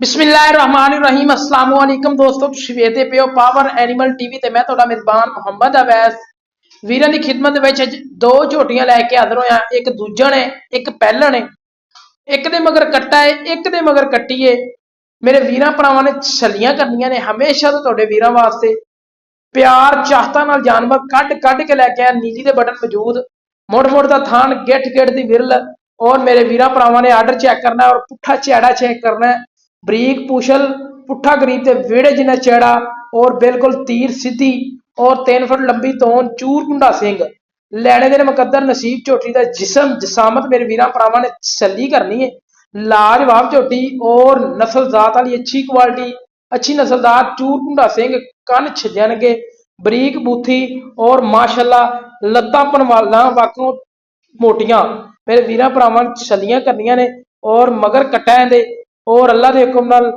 बिस्मिल्लाहिर्रहमानिर्रहीम अस्सलाम वालेकुम दोस्तों, ਤੁਸੀਂ ਵੇਖਦੇ ਪਿਓ ਪਾਵਰ ਐਨੀਮਲ ਟੀਵੀ ਤੇ ਮੈਂ ਤੁਹਾਡਾ ਮੇਜ਼ਬਾਨ ਮੁਹੰਮਦ ਅਵੈਸ ਵੀਰਾਂ ਦੀ ਖਿਦਮਤ ਵਿੱਚ ਦੋ ਝੋਟੀਆਂ ਲੈ ਕੇ ਹਾਜ਼ਰ ਹੋਇਆ। ਇੱਕ ਦੂਜਣ ਹੈ, ਇੱਕ ਪਹਿਲਣ ਹੈ। ਇੱਕ ਦੇ ਮਗਰ ਕੱਟਾ ਹੈ, ਇੱਕ ਦੇ ਮਗਰ ਕੱਟੀ ਹੈ। ਮੇਰੇ ਵੀਰਾਂ ਭਰਾਵਾਂ ਨੇ ਛੱਲੀਆਂ ਕਰਨੀਆਂ ਨੇ। ਹਮੇਸ਼ਾ ਤੋਂ ਤੁਹਾਡੇ ਵੀਰਾਂ ਵਾਸਤੇ ਪਿਆਰ ਚਾਹਤਾ ਨਾਲ ਜਾਨਵਰ ਕੱਢ ਕੱਢ ਕੇ ਲੈ ਕੇ ਆਇਆ। ਨੀਲੀ ਦੇ ਬਟਨ ਮੌਜੂਦ, ਮੁੜ ਮੁੜ ਦਾ ਥਾਨ, ਗਿੱਠ ਗਿੱਠ ਦੀ ਵਿਰਲ। और मेरे वीर भरावां ने आर्डर चेक करना और पुट्ठा चैड़ा चेक करना है। बरीक पूछल पुट्ठा गरीब ते वेड़े जिन्ना चैड़ा और बिल्कुल तीर सीधी और 3 फुट लंबी तोन चूर कुंडा सिंह लैने दे मुकद्दर नसीब झोटी का जिसम जिसामत मेरे वीर भरावां ने तसल्ली करनी है। लाजवाब झोटी और नस्लजात वाली अच्छी क्वालिटी, अच्छी नस्लदार चूर कुंडा सिंह, कन छजणगे, बरीक बूथी और माशाअल्लाह लत्तां पनवालां वाकों मोटियां। मेरे वीर भरावां छलियां करनियां ने और मगर कट्टा दे और अल्लाह के हुक्म नाल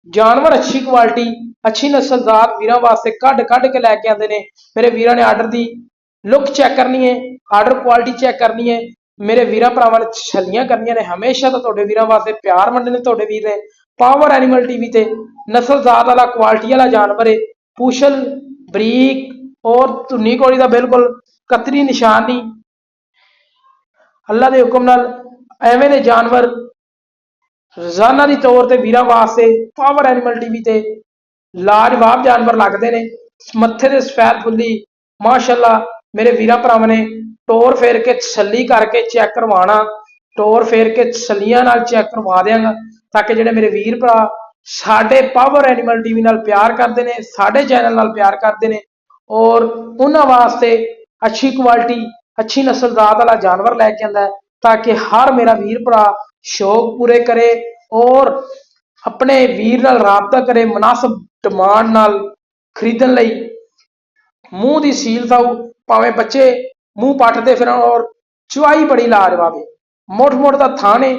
जानवर अच्छी क्वालिटी, अच्छी नस्लदार वीरां वास्ते कढ कढ के लैके आते हैं। मेरे वीरां ने आर्डर की लुक चेक करनी है, आर्डर क्वालिटी चेक करनी है। मेरे वीर भरावां ने छलियां करनियां ने। हमेशा तो तुहाडे वीरां वास्ते प्यार वंडने तुहाडे वीर ने पावर एनिमल टीवी ते नस्लजात वाला क्वालिटी वाला जानवर है। पूछल बरीक और धुनी घोड़ी का बिल्कुल कतरी निशानी। अल्लाह के हुक्म नाल एवें दे जानवर रोजाना की तौर पर वीरां वास्ते पावर एनिमल टीवी ते लाजवाब जानवर लगते हैं। मत्थे ते सफेद फुल्ली माशाअल्लाह मेरे वीरां भरावां ने टोर फेर के तसल्ली करके चेक करवाना। टोर फेर के तसल्लियां नाल चेक करवा देंगा ताकि जिहड़े मेरे वीर भरा साडे पावर एनिमल टीवी नाल प्यार करते हैं, साडे चैनल नाल प्यार करते हैं और उन्हां वास्ते अच्छी क्वालिटी, अच्छी नस्लजात वाला जानवर लैके आंदा है ताकि हर मेरा वीर भरा शौक पूरे करे और अपने वीर नाल राबता करे। मुनासिब डिमांड नाल खरीदण लई मूँह की सील ताऊ भावें बच्चे मूँह पटते फिर और चुआई बड़ी लाजवाब है। मुठ मुठ का थान है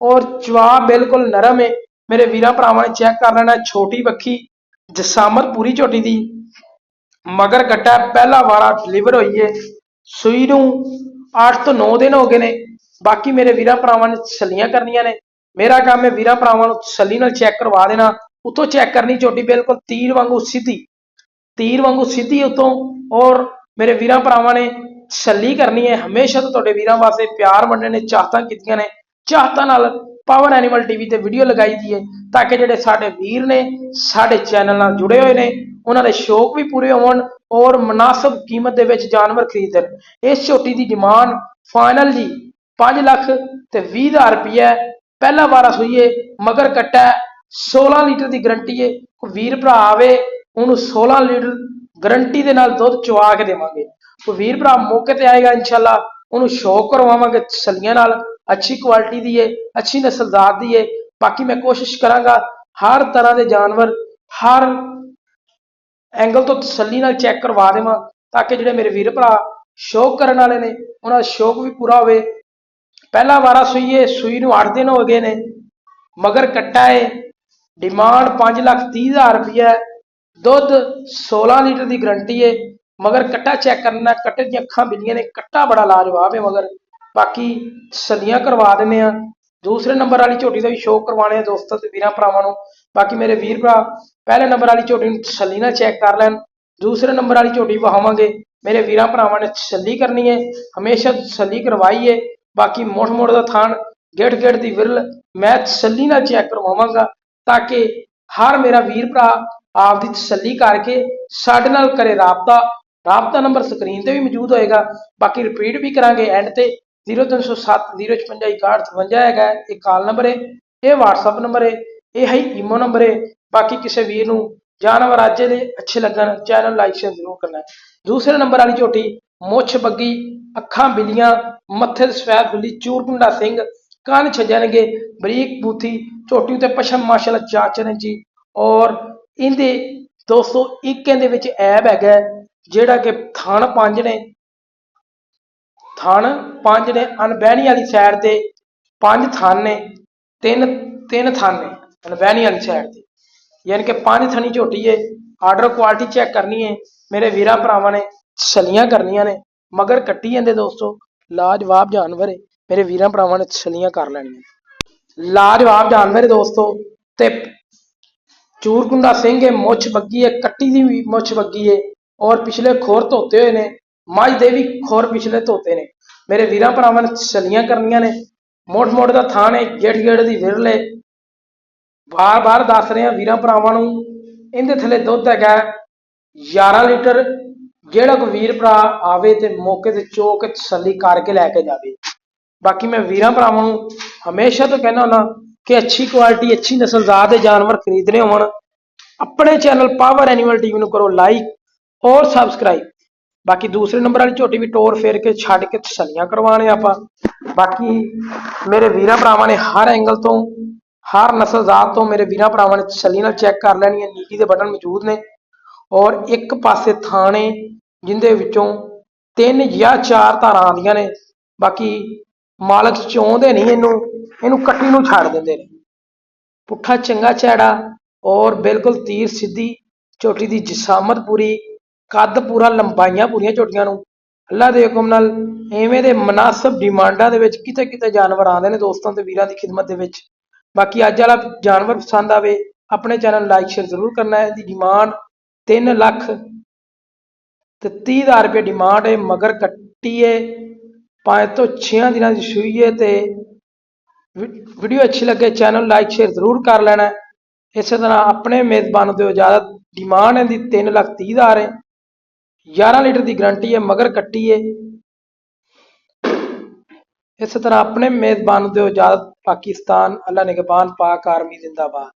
और चुआ बिल्कुल नरम है। मेरे वीर भरावां ने चेक कर लेना। छोटी बखी जसामत पूरी झोटी दी, मगर कट्टा पहला वारा डिलीवर हुई है। सूई नूं 8 तो 9 दिन हो गए ने। बाकी मेरे वीर भरावां ने तसल्लियां करनियां ने। मेरा काम है वीर भरावां नूं तसल्ली नाल चेक करवा देना। उतों चेक करनी झोटी बिल्कुल तीर वांगू सीधी, तीर वांगू सीधी उतों। और मेरे वीर भरावां ने तसल्ली करनी है। हमेशा तो तुहाडे वीरां वास्ते प्यार वंडने ने, चाहतां कीतियां ने। चाहतां नाल पावर एनिमल टीवी ते वीडियो लगाई दी है ताकि जिहड़े साडे वीर ने साडे चैनल नाल जुड़े हुए ने उन्हां दे शौक भी पूरे होण और मुनासिब कीमत दे विच जानवर खरीदण। इस झोटी की डिमांड फाइनल जी 5 लाख ते 20,000 रुपया। पहला वारा सूई है, मगर कट्टा 16 लीटर की गारंटी है। कोई वीर भरा आवे उन्होंने 16 लीटर गारंटी के नाल दुध चुआ के देवांगे। कोई वीर भरा मौके ते आएगा इंशाल्लाह उन्होंने शौक करवावांगे तसल्लियां नाल। अच्छी क्वालिटी दी है, अच्छी नस्लदार दी है। बाकी मैं कोशिश करांगा हर तरह के जानवर हर एंगल तो तसल्ली नाल चेक करवा देवां ताकि जिहड़े मेरे वीर भरा शौक करने वाले ने उन्हां दा शौक भी पूरा होवे। पहला वारा सूई है, सूई नूं 8 दिन हो गए ने, मगर कट्टा है। डिमांड 5,30,000 रुपया। दुध 16 लीटर की गारंटी है। मगर कट्टा चेक करना, कट्टे दी अखां बिल्लियां ने, कट्टा बड़ा लाजवाब है। मगर बाकी तसल्लियां करवा देने आ। दूसरे नंबर वाली झोटी का भी शौक करवाने दोस्तों ते वीरां भरावां नूं। बाकी मेरे वीर भरा पहले नंबर वाली झोटी नूं तसल्ली नाल चेक कर लैन। दूसरे नंबर वाली झोटी वहावांगे। मेरे वीरां भरावां ने तसल्ली करनी है, हमेशा तसल्ली करवाई है। बाकी मुठ मुठ का थान, गिड़ गिड़ की विरल मैं तसल्ली नाल चेक करवावांगा ताकि हर मेरा वीर भरा आपकी तसल्ली करके साडे नाल करे राबता। राबता नंबर स्क्रीन पर भी मौजूद होएगा। बाकी रिपीट भी करांगे एंड ते 0307 056 61 है। ये कॉल नंबर है, ये व्हाट्सअप नंबर है, ये है ईमो नंबर है। बाकी किसी वीर नूं जानवर अज दे अच्छे लगन चैनल लाइक शेयर जरूर करना है। दूसरे नंबर वाली झोटी मुछ बग्गी, अखां बिलियां, मत्थे सफेद फुल्ली, चूर कुंडा सिंह, कन छजणगे, बरीक बूथी झोटी ते पछम माशाअल्लाह 4 इंची। और इहदे दोस्तों एक इहदे विच ऐब हैगा जिहड़ा कि थण 5 ने, थण 5 ने। अनबहनी वाली साइड ते 5 थन ने, तीन थन ने अनबहनी वाली साइड ते, यानी कि 5 थनी झोटी है। आर्डर क्वालिटी चेक करनी है। मेरे वीरां भरावां ने तसल्लियां करनियां ने। मगर कट्टी जांदे दोस्तों, लाजवाब जानवर है। मेरे वीरां भरावां ने तसल्लियां कर लैणियां। लाजवाब जानवर है दोस्तों ते ਚੂਰਕੁੰਡਾ ਸਿੰਘ ਹੈ, ਮੁੱਛ ਬੱਗੀ ਹੈ, ਕੱਟੀ ਦੀ ਵੀ ਮੁੱਛ ਬੱਗੀ ਹੈ ਔਰ ਪਿਛਲੇ ਖੋਰ ਧੋਤੇ ਹੋਏ ਨੇ। ਮੱਝ ਦੇ ਵੀ ਖੋਰ ਪਿਛਲੇ ਧੋਤੇ ਨੇ। ਮੇਰੇ ਵੀਰਾਂ ਭਰਾਵਾਂ ਨੇ ਤਸੱਲੀਆਂ ਕਰਨੀਆਂ ਨੇ। ਮੋੜ ਮੋੜ ਦਾ ਥਾਂ ਹੈ, ਗੇੜ ਗੇੜ ਦੀ ਵਿਰਲ ਹੈ। ਬਾਰ ਬਾਰ ਦੱਸ ਰਿਹਾ ਵੀਰਾਂ ਭਰਾਵਾਂ ਨੂੰ, ਇਹਦੇ ਥੱਲੇ ਦੁੱਧ ਹੈਗਾ 11 ਲੀਟਰ। ਜਿਹੜਾ ਕੋਈ ਵੀਰ ਭਰਾ ਆਵੇ ਤੇ ਮੌਕੇ ਤੇ ਚੋ ਕੇ ਤਸੱਲੀ ਕਰਕੇ ਲੈ ਕੇ ਜਾਵੇ। ਬਾਕੀ ਮੈਂ ਵੀਰਾਂ ਭਰਾਵਾਂ ਨੂੰ ਹਮੇਸ਼ਾ ਤੋਂ ਕਹਿਣਾ ਹੁੰਦਾ ਕਿ ਅੱਛੀ ਕੁਆਲਿਟੀ, ਅੱਛੀ ਨਸਲਜ਼ਾਤ ਦੇ ਜਾਨਵਰ ਖਰੀਦਣੇ ਹੋਣ, ਆਪਣੇ ਚੈਨਲ ਪਾਵਰ ਐਨੀਮਲ ਟੀਵੀ ਨੂੰ ਕਰੋ ਲਾਈਕ ਔਰ ਸਬਸਕ੍ਰਾਈਬ। ਬਾਕੀ ਦੂਸਰੇ ਨੰਬਰ ਵਾਲੀ ਝੋਟੀ ਵੀ ਟੋਰ ਫੇਰ ਕੇ ਛੱਡ ਕੇ ਤਸੱਲੀਆਂ ਕਰਵਾਉਣੇ ਆਪਾਂ। ਬਾਕੀ ਮੇਰੇ ਵੀਰਾਂ ਭਰਾਵਾਂ ਨੇ ਹਰ ਐਂਗਲ ਤੋਂ, ਹਰ ਨਸਲਜ਼ਾਤ ਤੋਂ ਮੇਰੇ ਵੀਰਾਂ ਭਰਾਵਾਂ ਨੇ ਤਸੱਲੀ ਨਾਲ ਚੈੱਕ ਕਰ ਲੈਣੀ ਹੈ। ਨੀਲੀ ਦੇ ਬਟਨ ਮੌਜੂਦ ਨੇ ਔਰ ਇੱਕ ਪਾਸੇ ਥਾਣੇ ਜਿੰਦੇ ਵਿੱਚੋਂ 3 ਜਾਂ 4 ਧਾਰਾਂ ਆਉਂਦੀਆਂ ਨੇ। ਬਾਕੀ ਮਾਲਕ ਚਾਹੁੰਦੇ ਨਹੀਂ ਇਹਨੂੰ ਕੱਟੀ ਨੂੰ ਛੱਡ ਦਿੰਦੇ ਨੇ। ਪੁੱਠਾ ਚੰਗਾ ਚੈੜਾ ਔਰ ਬਿਲਕੁਲ ਤੀਰ ਸਿੱਧੀ ਝੋਟੀ ਦੀ ਜਿਸਾਮਤ ਪੂਰੀ, ਕੱਦ ਪੂਰਾ, ਲੰਬਾਈਆਂ ਪੂਰੀਆਂ ਝੋਟੀਆਂ ਨੂੰ। ਅੱਲਾ ਦੇ ਹੁਕਮ ਨਾਲ ਐਵੇਂ ਦੇ ਮੁਨਾਸਬ ਡਿਮਾਂਡਾਂ ਦੇ ਵਿੱਚ ਕਿਤੇ ਕਿਤੇ ਜਾਨਵਰ ਆਉਂਦੇ ਨੇ ਦੋਸਤਾਂ ਤੇ ਵੀਰਾਂ ਦੀ ਖਿਦਮਤ ਦੇ ਵਿੱਚ। ਬਾਕੀ ਅੱਜ ਵਾਲਾ ਜਾਨਵਰ ਪਸੰਦ ਆਵੇ ਆਪਣੇ ਚੈਨਲ ਲਾਈਕ ਸ਼ੇਅਰ ਜ਼ਰੂਰ ਕਰਨਾ ਹੈ। ਇਹਦੀ ਡਿਮਾਂਡ 3,30,000 ਰੁਪਏ ਡਿਮਾਂਡ ਹੈ। ਮਗਰ ਕੱਟੀ ਹੈ, 5 ਤੋਂ 6 ਦਿਨਾਂ ਦੀ ਸੂਈ ਹੈ। ਤੇ ਵੀਡੀਓ ਅੱਛੀ ਲੱਗੇ ਚੈਨਲ ਲਾਈਕ ਸ਼ੇਅਰ ਜ਼ਰੂਰ ਕਰ ਲੈਣਾ। ਇਸੇ ਤਰ੍ਹਾਂ ਆਪਣੇ ਮੇਜ਼ਬਾਨ ਦਿਓ ਇਜਾਜ਼ਤ। ਡਿਮਾਂਡ ਇਹਦੀ 3,30,000 ਹੈ। 11 ਲੀਟਰ ਦੀ ਗਰੰਟੀ ਹੈ। ਮਗਰ ਕੱਟੀ ਹੈ। ਇਸੇ ਤਰ੍ਹਾਂ ਆਪਣੇ ਮੇਜ਼ਬਾਨ ਦਿਓ ਇਜਾਜ਼ਤ। ਪਾਕਿਸਤਾਨ ਅੱਲਾ ਨਿਗਹਬਾਨ, ਪਾਕ ਆਰਮੀ ਜ਼ਿੰਦਾਬਾਦ।